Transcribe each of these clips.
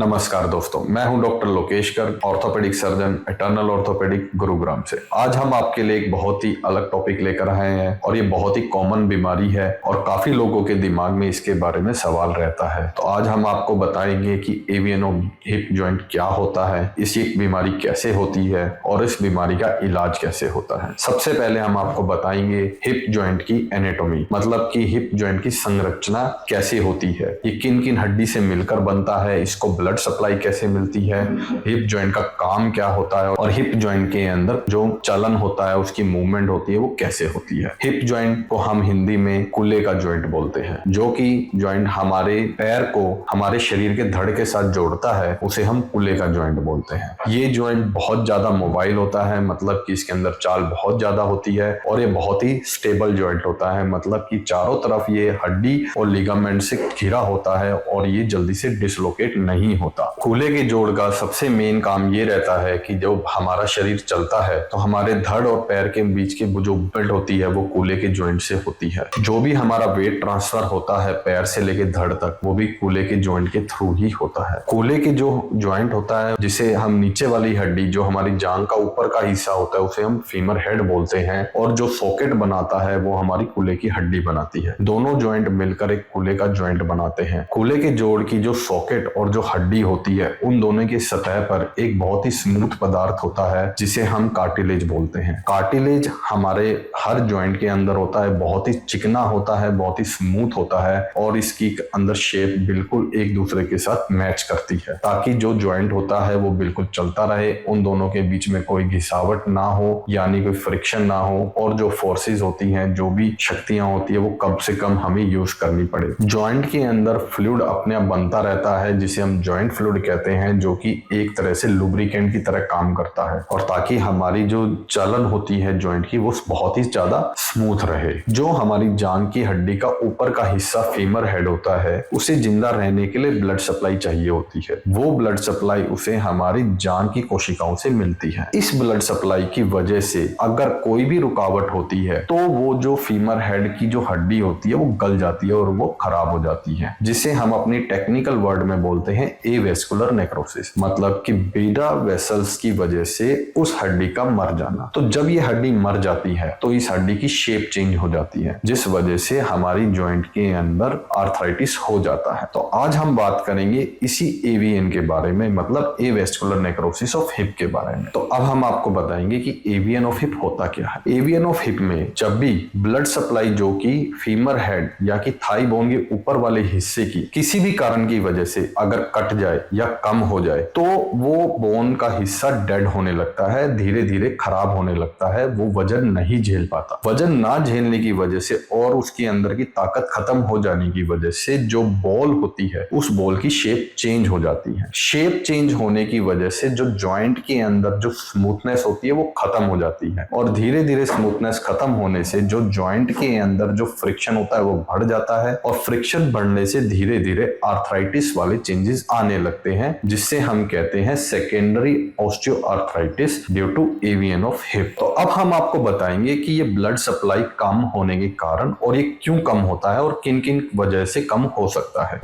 नमस्कार दोस्तों, मैं हूं doctor Lokesh Garg, orthopaedic surgeon, eternal orthopaedic, Gurugram से। आज हम आपके लिए एक बहुत ही अलग टॉपिक लेकर आए हैं और ये बहुत ही कॉमन बीमारी है और काफी लोगों के दिमाग में इसके बारे में सवाल रहता है। तो आज हम आपको बताएंगे कि एवियन ऑफ हिप जॉइंट क्या होता है, इसी बीमारी कैसे होती है और इस बीमारी का इलाज कैसे होता है। सबसे पहले हम आपको बताएंगे हिप जॉइंट की एनाटॉमी, मतलब कि हिप जॉइंट की संरचना कैसे होती है, ये किन किन हड्डी से मिलकर बनता है, इसको ब्लड सप्लाई कैसे मिलती है, हिप जॉइंट का काम क्या होता है और हिप जॉइंट के अंदर जो चलन होता है, उसकी मूवमेंट होती है, वो कैसे होती है। हिप जॉइंट को हम हिंदी में कूल्हे का जॉइंट बोलते हैं, जो कि जॉइंट हमारे पैर को हमारे शरीर के धड़ के साथ जोड़ता है, उसे हम कूल्हे का जॉइंट बोलते हैं। ये जॉइंट बहुत ज्यादा मोबाइल होता है, मतलब कि इसके अंदर चाल बहुत ज्यादा होती है और ये बहुत ही स्टेबल जॉइंट होता है, मतलब कि चारों तरफ ये हड्डी और लिगामेंट से घिरा होता है और ये जल्दी से डिसलोकेट नहीं होता। कूल्हे के जोड़ का सबसे मेन काम ये रहता है कि जब हमारा शरीर चलता है तो हमारे धड़ और पैर के बीच की जो मूवमेंट होती है वो कूल्हे के जॉइंट से होती है। जो भी हमारा वेट ट्रांसफर होता है पैर से लेके धड़ तक, वो भी कूल्हे के जॉइंट के थ्रू ही होता है। कूल्हे के जो जॉइंट होता है, जिसे हम नीचे वाली हड्डी जो हमारी जांघ का ऊपर का हिस्सा होता है, उसे हम फीमर हेड बोलते हैं, और जो सॉकेट बनाता है वो हमारी कूल्हे की हड्डी बनाती है। दोनों जॉइंट मिलकर एक कूल्हे का जॉइंट बनाते हैं। कूल्हे के जोड़ की जो सॉकेट और जो हड्डी होती है, उन दोनों की सतह पर एक बहुत ही स्मूथ पदार्थ होता है जिसे हम कार्टिलेज बोलते हैं। कार्टिलेज हमारे हर जॉइंट के अंदर होता है, बहुत ही चिकना होता है, बहुत ही स्मूथ होता है और इसकी अंदर शेप बिल्कुल एक दूसरे के साथ मैच करती है, ताकि जो जॉइंट होता है वो बिल्कुल चलता रहे, उन दोनों के बीच में कोई घिसावट ना हो, यानी कोई फ्रिक्शन ना हो, और जो फोर्सेस होती हैं, जो भी शक्तियां होती है, वो कम से कम हमें यूज करनी पड़े। जॉइंट के अंदर फ्लूइड अपने आप बनता रहता है, जिसे हम जॉइंट फ्लूइड कहते हैं, जो कि एक तरह से लुब्रिकेंट की तरह काम करता है, और ताकि हमारी जो चलन होती है जॉइंट की, वो बहुत ही ज्यादा स्मूथ रहे। जो हमारी जांघ की हड्डी का ऊपर का हिस्सा फीमर हेड होता है, उसे जिंदा रहने के लिए ब्लड सप्लाई चाहिए होती है। वो ब्लड सप्लाई उसे हमारी जांघ की कोशिकाओं से मिलती है। इस ब्लड सप्लाई की वजह से अगर कोई भी रुकावट होती है तो वो जो फीमर हेड की जो हड्डी होती है वो गल जाती है और वो खराब हो जाती है, जिसे हम अपनी टेक्निकल वर्ड में बोलते हैं एवेस्कुलर नेक्रोसिस, मतलब कि बीटा वेसल्स की वजह से उस हड्डी का मर जाना। तो जब ये हड्डी मर जाती है तो इस हड्डी की शेप चेंज हो जाती है, जिस वजह से हमारी जॉइंट के अंदर आर्थराइटिस हो जाता है। तो आज हम बात करेंगे इसी एवीएन के बारे में, मतलब एवेस्कुलर नेक्रोसिस ऑफ हिप के बारे में। तो अब हम आपको बताएंगे कि एवीएन ऑफ हिप होता क्या है। एवीएन ऑफ हिप में जब भी ब्लड सप्लाई जो कि फीमर हेड या कि थाई बोन के ऊपर वाले हिस्से की किसी भी कारण की वजह से अगर कट जाए या कम हो जाए, तो वो बोन का हिस्सा डेड होने लगता है, धीरे धीरे खराब होने लगता है, वो वजन नहीं झेल पाता। वजन ना झेलने की वजह से और उसके अंदर की ताकत खत्म हो जाने की वजह से जो बॉल होती है, उस बॉल की शेप चेंज हो जाती है। शेप चेंज होने की वजह से जो जॉइंट के अंदर जो स्मूथनेस होती है वो खत्म हो जाती है, और धीरे धीरे स्मूथनेस खत्म होने से जो जॉइंट के अंदर जो फ्रिक्शन होता है वो बढ़ जाता है, और फ्रिक्शन बढ़ने से धीरे धीरे आर्थराइटिस वाले चेंजेस आने लगते हैं, जिससे हम कहते हैं secondary osteoarthritis due to AVN of hip. तो अब हम आपको बताएंगे कि ये ब्लड सप्लाई कम होने के कारण और ये क्यों कम होता है और किन किन वजह से कम हो सकता है।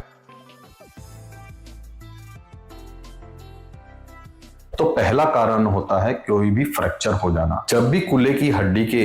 तो पहला कारण होता है कोई भी फ्रैक्चर हो जाना। जब भी कूल्हे की हड्डी के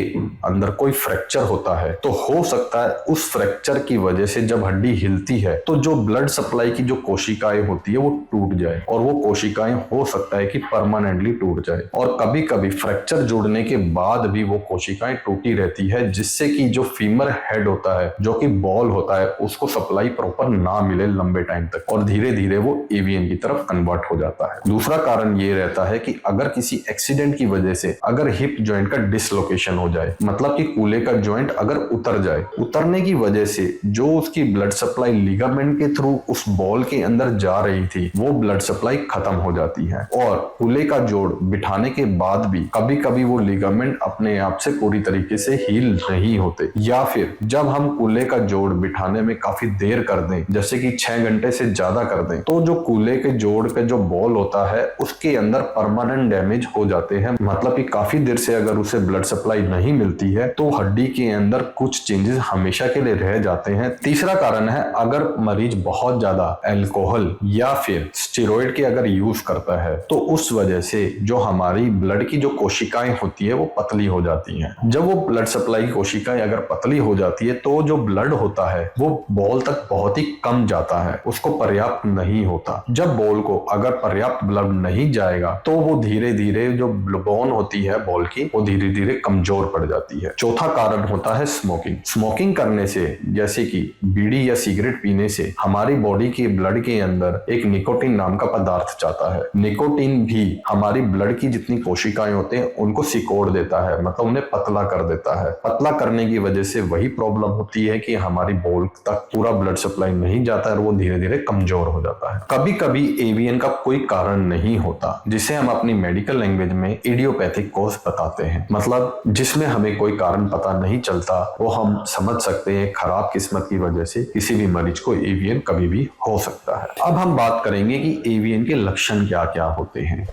अंदर कोई फ्रैक्चर होता है तो हो सकता है उस फ्रैक्चर की वजह से जब हड्डी हिलती है तो जो ब्लड सप्लाई की जो कोशिकाएं होती है वो टूट जाए, और वो कोशिकाएं हो सकता है कि परमानेंटली टूट जाए, और कभी कभी फ्रैक्चर जोड़ने के बाद भी वो कोशिकाएं टूटी रहती है, जिससे कि जो फीमर हेड होता है, जो कि बॉल होता है, उसको सप्लाई प्रॉपर ना मिले लंबे टाइम तक, और धीरे धीरे वो एवीएन की तरफ कन्वर्ट हो जाता है। दूसरा कारण ये रहता है कि अगर किसी एक्सीडेंट की वजह से अगर हिप जॉइंट का डिसलोकेशन हो जाए, मतलब कि कूल्हे का जॉइंट अगर उतर जाए, उतरने की वजह से जो उसकी ब्लड सप्लाई लिगामेंट के थ्रू उस बॉल के अंदर जा रही थी, वो ब्लड सप्लाई खत्म हो जाती है, और कूल्हे का जोड़ बिठाने के बाद भी कभी कभी वो लिगामेंट अपने आप से पूरी तरीके से हील नहीं होते, या फिर जब हम कूल्हे का जोड़ बिठाने में काफी देर कर दें, जैसे कि 6 घंटे से ज्यादा कर दें, तो जो कूल्हे के जोड़ का जो बॉल होता है उसके अंदर अंदर परमानेंट डैमेज हो जाते हैं, मतलब कि काफी देर से अगर उसे ब्लड सप्लाई नहीं मिलती है तो हड्डी के अंदर कुछ चेंजेस हमेशा के लिए रह जाते हैं। तीसरा कारण है, अगर मरीज बहुत ज्यादा अल्कोहल या फिर स्टेरॉइड के अगर यूज करता है तो उस वजह से जो हमारी ब्लड की जो कोशिकाएं होती है वो पतली हो जाती हैं। जब वो ब्लड सप्लाई कोशिकाएं अगर पतली हो जाती है तो जो ब्लड होता है वो बॉल तक बहुत ही कम जाता है, उसको पर्याप्त नहीं होता। जब बॉल को अगर पर्याप्त ब्लड नहीं जाएगा तो वो धीरे धीरे जो बोन होती है बॉल की वो धीरे धीरे कमजोर पड़ जाती है। चौथा कारण होता है स्मोकिंग। स्मोकिंग करने से, जैसे कि बीड़ी या सिगरेट पीने से, हमारी बॉडी के ब्लड के अंदर एक निकोटीन नाम का पदार्थ जाता है। निकोटीन भी हमारी ब्लड की जितनी कोशिकाएं होते हैं उनको सिकोड़ देता है, मतलब उन्हें पतला कर देता है। पतला करने की वजह से वही प्रॉब्लम होती है कि हमारी बॉल तक पूरा ब्लड सप्लाई नहीं जाता है और वो धीरे धीरे कमजोर हो जाता है। कभी कभी एवीएन का कोई कारण नहीं होता, जिसे हम अपनी मेडिकल लैंग्वेज में इडियोपैथिक कॉज बताते हैं, मतलब जिसमें हमें कोई कारण पता नहीं चलता, वो हम समझ सकते हैं खराब किस्मत की वजह से किसी भी मरीज को एवीएन कभी भी हो सकता है। अब हम बात करेंगे कि एवीएन के लक्षण क्या क्या होते हैं।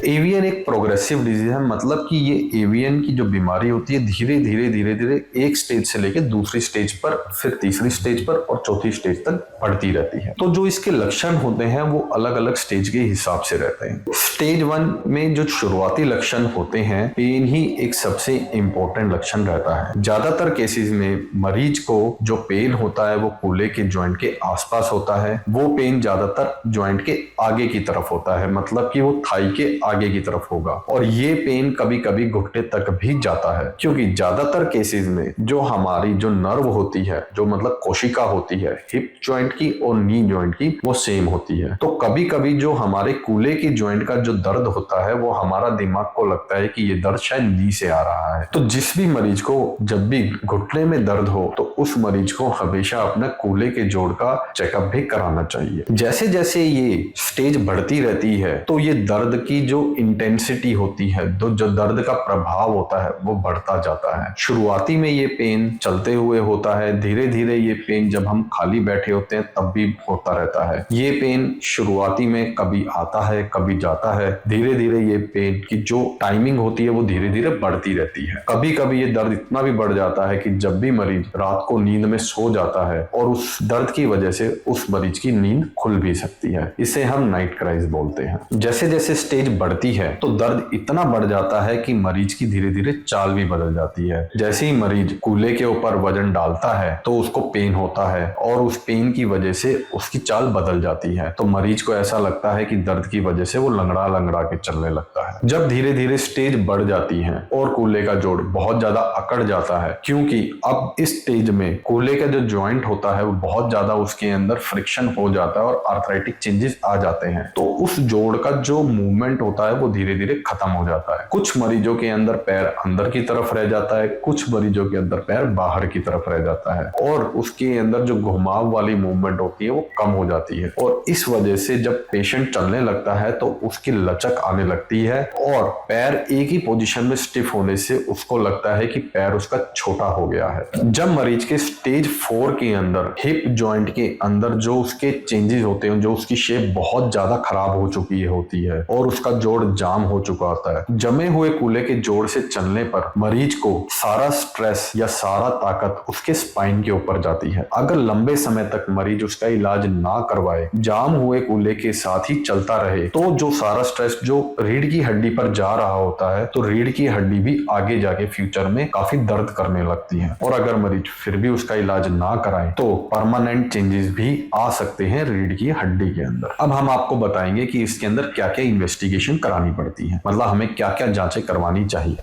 एवीएन एक प्रोग्रेसिव डिजीज है, मतलब कि ये एवीएन की जो बीमारी होती है धीरे धीरे एक स्टेज से लेकर दूसरी स्टेज पर, फिर तीसरी स्टेज पर और चौथी स्टेज तक बढ़ती रहती है। तो जो इसके लक्षण होते हैं वो अलग अलग स्टेज के हिसाब से रहते हैं। स्टेज 1 में जो शुरुआती लक्षण होते हैं, पेन ही एक सबसे इंपॉर्टेंट लक्षण रहता है। ज्यादातर केसेस में मरीज को जो पेन होता है वो कूल्हे के ज्वाइंट के आसपास होता है। वो पेन ज्यादातर ज्वाइंट के आगे की तरफ होता है, मतलब कि वो थाई के आगे की तरफ होगा, और ये पेन कभी कभी घुटने तक भी जाता है, क्योंकि ज्यादातर केसेस में जो हमारी जो नर्व होती है, जो मतलब कोशिका होती है हिप जॉइंट की और नी जॉइंट की, वो सेम होती है। तो कभी कभी जो हमारे कूल्हे की जॉइंट का जो दर्द होता है वो हमारा दिमाग को लगता है कि ये दर्द शायद नी से आ रहा है। तो जिस भी मरीज को जब भी घुटने में दर्द हो तो उस मरीज को हमेशा अपना कूल्हे के जोड़ का चेकअप भी कराना चाहिए। जैसे जैसे ये स्टेज बढ़ती रहती है तो ये दर्द की जो इंटेंसिटी होती है, तो जो दर्द का प्रभाव होता है वो बढ़ता जाता है। शुरुआती में ये पेन चलते हुए होता है, धीरे धीरे ये पेन जब हम खाली बैठे होते हैं तब भी होता रहता है। ये पेन शुरुआती में कभी आता है कभी जाता है, धीरे धीरे ये पेन की जो टाइमिंग होती है वो धीरे धीरे बढ़ती रहती है। कभी कभी ये दर्द इतना भी बढ़ जाता है कि जब भी मरीज रात को नींद में सो जाता है और उस दर्द की वजह से उस मरीज की नींद खुल भी सकती है। इसे हम नाइट क्राइज बोलते हैं। जैसे जैसे स्टेज बढ़ती है तो दर्द इतना बढ़ जाता है कि मरीज की धीरे धीरे चाल भी बदल जाती है। जैसे ही मरीज कूल्हे के ऊपर वजन डालता है तो उसको पेन होता है और उस पेन की वजह से उसकी चाल बदल जाती है। तो मरीज को ऐसा लगता है कि दर्द की वजह से वो लंगड़ा लंगड़ा के चलने लगता है। जब धीरे धीरे स्टेज बढ़ जाती है और कूल्हे का जोड़ बहुत ज्यादा अकड़ जाता है, क्योंकि अब इस स्टेज में कूल्हे का जो जॉइंट होता है वो बहुत ज्यादा उसके अंदर फ्रिक्शन हो जाता है और आर्थराइटिक चेंजेस आ जाते हैं, तो उस जोड़ का जो मूवमेंट होता है वो धीरे धीरे खत्म हो जाता है। कुछ मरीजों के अंदर पैर अंदर की तरफ रह जाता है, कुछ मरीजों के अंदर पैर बाहर की तरफ रह जाता है और उसके अंदर जो घुमाव वाली मूवमेंट होती है वो कम हो जाती है। और इस वजह से जब पेशेंट चलने लगता है तो उसकी लचक आने लगती है और पैर एक ही पोजीशन में स्टिफ होने से उसको लगता है कि पैर उसका छोटा हो गया है। जब मरीज के स्टेज 4 के अंदर हिप जॉइंट के अंदर जो उसके चेंजेस होते हैं, जो उसकी शेप बहुत ज्यादा खराब हो चुकी होती है और उसका जोड़ जाम हो चुका होता है, जमे हुए कूल्हे के जोड़ से चलने पर मरीज को सारा स्ट्रेस या सारा ताकत उसके स्पाइन के ऊपर जाती है। अगर लंबे समय तक मरीज उसका इलाज ना करवाए, जाम हुए कूल्हे के साथ ही चलता रहे, तो जो सारा स्ट्रेस जो रीढ़ की हड्डी पर जा रहा होता है तो रीढ़ की हड्डी भी आगे जाके फ्यूचर में काफी दर्द करने लगती है। और अगर मरीज फिर भी उसका इलाज ना कराए तो परमानेंट चेंजेस भी आ सकते हैं रीढ़ की हड्डी के अंदर। अब हम आपको बताएंगे कि इसके अंदर क्या क्या इन्वेस्टिगेशन करानी पड़ती है, मतलब हमें क्या क्या जांचें करवानी चाहिए।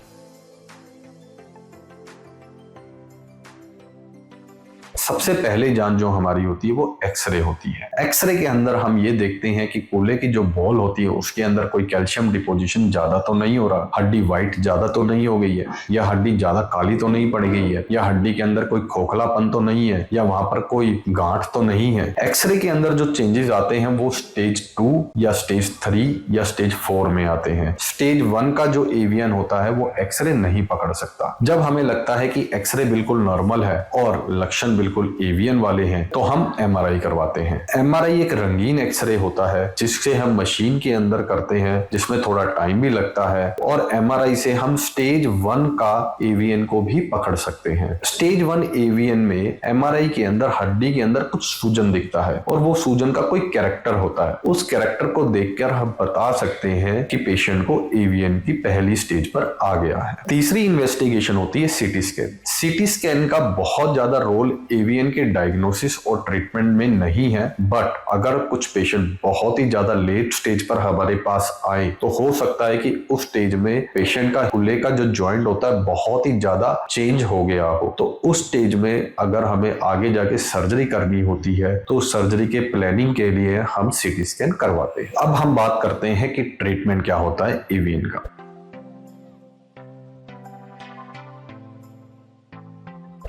सबसे पहले जांच जो हमारी होती है वो एक्सरे होती है। एक्सरे के अंदर हम ये देखते हैं कि कूल्हे की जो बॉल होती है उसके अंदर कोई कैल्शियम डिपोजिशन ज्यादा तो नहीं हो रहा, हड्डी व्हाइट ज्यादा तो नहीं हो गई है, या हड्डी ज्यादा काली तो नहीं पड़ गई है, या हड्डी के अंदर कोई खोखलापन तो नहीं है, या वहां पर कोई गांठ तो नहीं है। एक्सरे के अंदर जो चेंजेस आते हैं वो स्टेज 2 या स्टेज 3 या स्टेज 4 में आते हैं। स्टेज 1 का जो एवीएन होता है वो एक्सरे नहीं पकड़ सकता। जब हमें लगता है कि एक्सरे बिल्कुल नॉर्मल है और लक्षण बिल्कुल बिल्कुल एवियन वाले हैं तो हम एमआरआई करवाते हैं। एमआरआई एक रंगीन एक्सरे होता है जिससे हम मशीन के अंदर करते हैं, जिसमें थोड़ा टाइम भी लगता है, और एमआरआई से हम स्टेज 1 का एवियन को भी पकड़ सकते हैं। स्टेज 1 एवियन में एमआरआई के अंदर हड्डी के अंदर कुछ सूजन दिखता है और वो सूजन का कोई कैरेक्टर होता है। उस कैरेक्टर को देखकर हम बता सकते हैं कि पेशेंट को एवियन की पहली स्टेज पर आ गया है। तीसरी इन्वेस्टिगेशन होती है सीटी स्कैन। सीटी स्कैन का बहुत ज्यादा रोल एवियन के डायग्नोसिस और ट्रीटमेंट में नहीं है, बट अगर कुछ पेशेंट बहुत ही ज्यादा लेट स्टेज पर हमारे पास आए तो हो सकता है कि उस स्टेज में पेशेंट का खुले का जो जॉइंट होता है बहुत ही ज्यादा चेंज हो गया हो। तो उस स्टेज में अगर हमें आगे जाके सर्जरी करनी होती है तो सर्जरी के प्लानिंग के लिए हम सीटी स्कैन करवाते हैं। अब हम बात करते हैं कि ट्रीटमेंट क्या होता है एवियन का।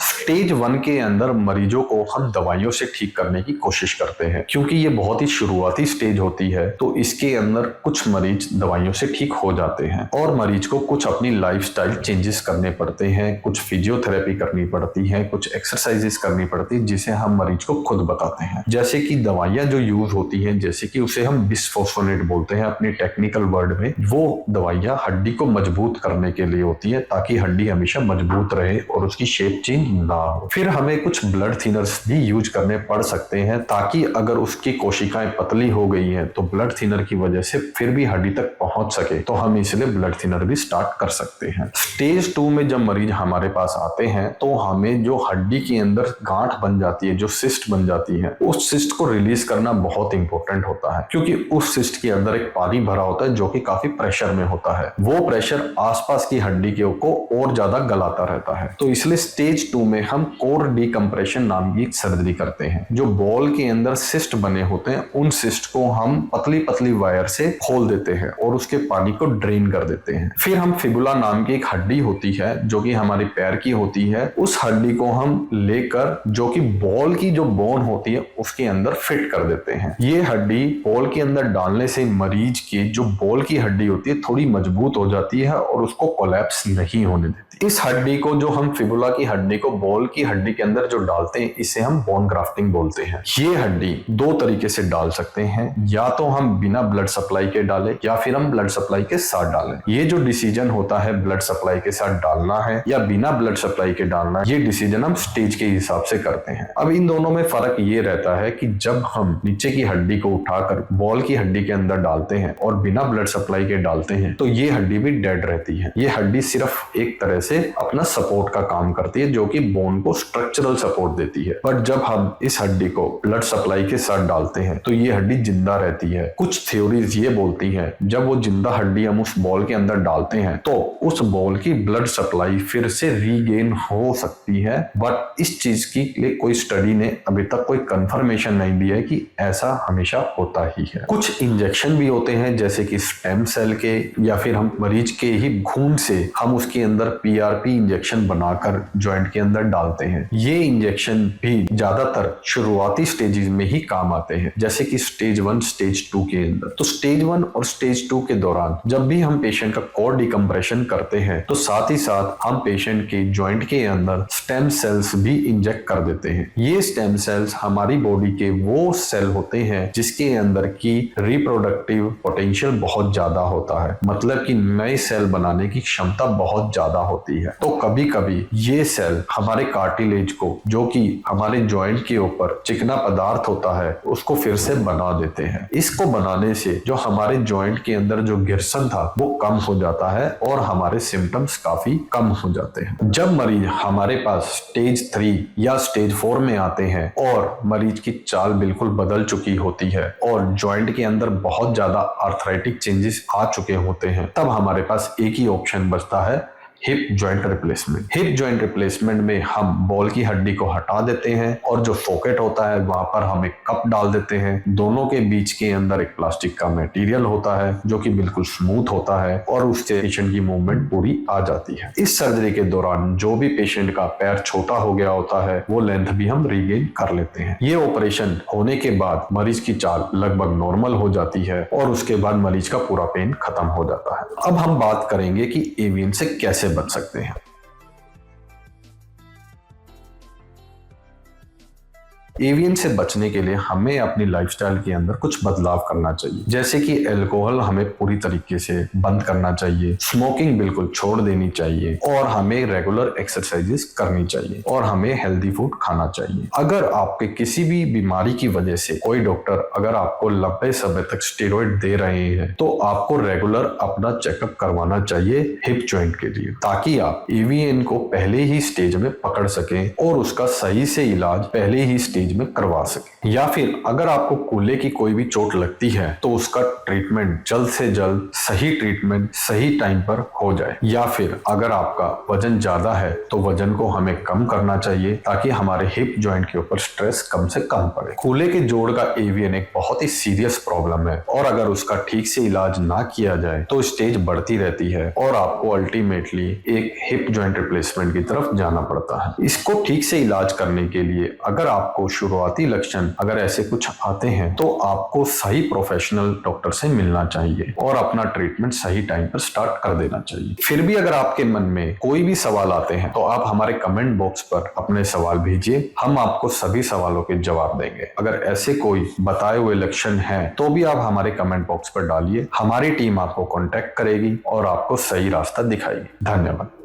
स्टेज 1 के अंदर मरीजों को हम दवाइयों से ठीक करने की कोशिश करते हैं, क्योंकि ये बहुत ही शुरुआती स्टेज होती है तो इसके अंदर कुछ मरीज दवाइयों से ठीक हो जाते हैं और मरीज को कुछ अपनी लाइफस्टाइल चेंजेस करने पड़ते हैं, कुछ फिजियोथेरेपी करनी पड़ती है, कुछ एक्सरसाइजेस करनी पड़ती है जिसे हम मरीज को खुद बताते हैं। जैसे कि दवाइयां जो यूज होती हैं, जैसे कि उसे हम बिस्फोस्फोनेट बोलते हैं अपने टेक्निकल वर्ड में, वो दवाइयां हड्डी को मजबूत करने के लिए होती है ताकि हड्डी हमेशा मजबूत रहे और उसकी शेप चेंज ना हो। फिर हमें कुछ ब्लड थिनर्स भी यूज करने पड़ सकते हैं ताकि अगर उसकी कोशिकाएं पतली हो गई हैं तो ब्लड थिनर की वजह से फिर भी हड्डी तक पहुंच सके तो हम इसलिए ब्लड थिनर भी स्टार्ट कर सकते हैं। स्टेज 2 में जब मरीज हमारे पास आते हैं तो हमें जो हड्डी के अंदर गांठ बन जाती है, जो सिस्ट बन जाती है, उस सिस्ट को रिलीज करना बहुत इंपॉर्टेंट होता है, क्योंकि उस सिस्ट के अंदर एक पानी भरा होता है जो कि काफी प्रेशर में होता है। वो प्रेशर आसपास की हड्डी के को और ज्यादा गलाता रहता है। तो इसलिए स्टेज 2 में हम कोर डीकम्प्रेशन नाम की सर्जरी करते हैं। जो बॉल के अंदर सिस्ट बने होते हैं उन सिस्ट को हम पतली पतली वायर से खोल देते हैं और उसके पानी को ड्रेन कर देते हैं। फिर हम फिबुला नाम की एक हड्डी होती है जो कि हमारे पैर की होती है, उस हड्डी को हम लेकर जो कि बॉल की जो बोन होती है उसके अंदर फिट कर देते हैं। ये हड्डी बॉल के अंदर डालने से मरीज की जो बॉल की हड्डी होती है थोड़ी मजबूत हो जाती है और उसको कोलैप्स नहीं होने देती। इस हड्डी को जो हम फिबुला की हड्डी को बॉल की हड्डी के अंदर जो डालते हैं इसे हम बोन ग्राफ्टिंग बोलते हैं। ये हड्डी दो तरीके से डाल सकते हैं, या तो हम बिना ब्लड सप्लाई के डालें या फिर हम ब्लड सप्लाई के साथ डालें। ये जो डिसीजन होता है ब्लड सप्लाई के साथ डालना है या बिना ब्लड सप्लाई के डालना है, ये डिसीजन हम स्टेज के हिसाब से करते हैं। अब इन दोनों में फर्क ये रहता है कि जब हम नीचे की हड्डी को उठाकर बॉल की हड्डी के अंदर डालते हैं और बिना ब्लड सप्लाई के डालते हैं तो ये हड्डी भी डेड रहती है। ये हड्डी सिर्फ एक तरह से अपना सपोर्ट का काम करती है जो कि बोन को स्ट्रक्चरल सपोर्ट देती है। बट जब हम इस हड्डी को ब्लड सप्लाई के साथ डालते हैं तो ये हड्डी जिंदा रहती है। कुछ थ्योरीज ये बोलती हैं जब वो जिंदा हड्डी हम उस बॉल के अंदर डालते हैं तो उस बॉल की ब्लड सप्लाई फिर से रीगेन हो सकती है, बट इस चीज की लिए कोई स्टडी ने अभी तक कोई कंफर्मेशन नहीं दिया है कि ऐसा हमेशा होता ही है। कुछ इंजेक्शन भी होते हैं जैसे कि स्टेम सेल के या फिर हम मरीज के ही खून से हम उसके अंदर पीआरपी इंजेक्शन बनाकर जॉइंट के अंदर डालते हैं। ये इंजेक्शन भी ज्यादातर शुरुआती स्टेजेस में ही काम आते हैं, जैसे कि स्टेज 1 स्टेज 2 के अंदर। तो स्टेज 1 और स्टेज 2 के दौरान जब भी हम पेशेंट का कोर डिकम्प्रेशन करते हैं तो साथ ही साथ हम पेशेंट के जॉइंट के अंदर स्टेम सेल्स भी इंजेक्ट कर देते हैं। ये स्टेम सेल्स हमारी बॉडी के वो सेल होते हैं जिसके अंदर की रिप्रोडक्टिव पोटेंशियल बहुत ज्यादा होता है, मतलब कि नए सेल बनाने की क्षमता बहुत ज्यादा होती है। तो कभी कभी ये सेल हमारे कार्टिलेज को, जो कि हमारे जॉइंट के ऊपर चिकना पदार्थ होता है, उसको फिर से बना देते हैं। इसको बनाने से जो हमारे जॉइंट के अंदर जो गिरसन था वो कम हो जाता है और हमारे सिम्टम्स काफी कम हो जाते हैं। जब मरीज हमारे पास स्टेज 3 या स्टेज 4 में आते हैं और मरीज की चाल बिल्कुल बदल चुकी होती है और जॉइंट के अंदर बहुत ज्यादा आर्थराइटिक चेंजेस आ चुके होते हैं, तब हमारे पास एक ही ऑप्शन बचता है, hip joint replacement. Hip joint replacement में हम बॉल की हड्डी को हटा देते हैं और जो सॉकेट होता है वहां पर हम एक कप डाल देते हैं। दोनों के बीच के अंदर एक प्लास्टिक का मटेरियल होता है जो कि बिल्कुल स्मूथ होता है और उससे पेशेंट की मूवमेंट पूरी आ जाती है। इस सर्जरी के दौरान जो भी पेशेंट का पैर छोटा हो गया होता है वो लेंथ भी हम रीगेन कर लेते हैं। ये ऑपरेशन होने के बाद मरीज की चाल लगभग नॉर्मल हो जाती है और उसके बाद मरीज का पूरा पेन खत्म हो जाता है। अब हम बात करेंगे कि एवियन से कैसे बच सकते हैं। एवीएन से बचने के लिए हमें अपनी लाइफस्टाइल के अंदर कुछ बदलाव करना चाहिए, जैसे कि अल्कोहल हमें पूरी तरीके से बंद करना चाहिए, स्मोकिंग बिल्कुल छोड़ देनी चाहिए और हमें रेगुलर एक्सरसाइजेस करनी चाहिए और हमें हेल्दी फूड खाना चाहिए। अगर आपके किसी भी बीमारी की वजह से कोई डॉक्टर अगर आपको लंबे समय तक स्टेरॉइड दे रहे हैं तो आपको रेगुलर अपना चेकअप करवाना चाहिए हिप जॉइंट के लिए, ताकि आप एवीएन को पहले ही स्टेज में पकड़ सकें और उसका सही से इलाज पहले ही स्टेज में करवा सकें। या फिर अगर आपको कूल्हे की कोई भी चोट लगती है तो उसका ट्रीटमेंट जल्द से जल्द सही ट्रीटमेंट सही टाइम पर हो जाए। या फिर अगर आपका वजन ज्यादा है तो वजन को हमें कम करना चाहिए ताकि हमारे हिप जॉइंट के ऊपर स्ट्रेस कम से कम पड़े। कूल्हे के जोड़ का एवीएन एक बहुत ही सीरियस प्रॉब्लम है और अगर उसका ठीक से इलाज ना किया जाए तो स्टेज बढ़ती रहती है और आपको अल्टीमेटली एक हिप जॉइंट रिप्लेसमेंट की तरफ जाना पड़ता है। इसको ठीक से इलाज करने के लिए अगर आपको शुरुआती लक्षण अगर ऐसे कुछ आते हैं तो आपको सही प्रोफेशनल डॉक्टर से मिलना चाहिए और अपना ट्रीटमेंट सही टाइम पर स्टार्ट कर देना चाहिए। फिर भी अगर आपके मन में कोई भी सवाल आते हैं तो आप हमारे कमेंट बॉक्स पर अपने सवाल भेजिए, हम आपको सभी सवालों के जवाब देंगे। अगर ऐसे कोई बताए हुए लक्षण हैं तो भी आप हमारे कमेंट बॉक्स पर डालिए, हमारी टीम आपको कांटेक्ट करेगी और आपको सही रास्ता दिखाएगी। धन्यवाद।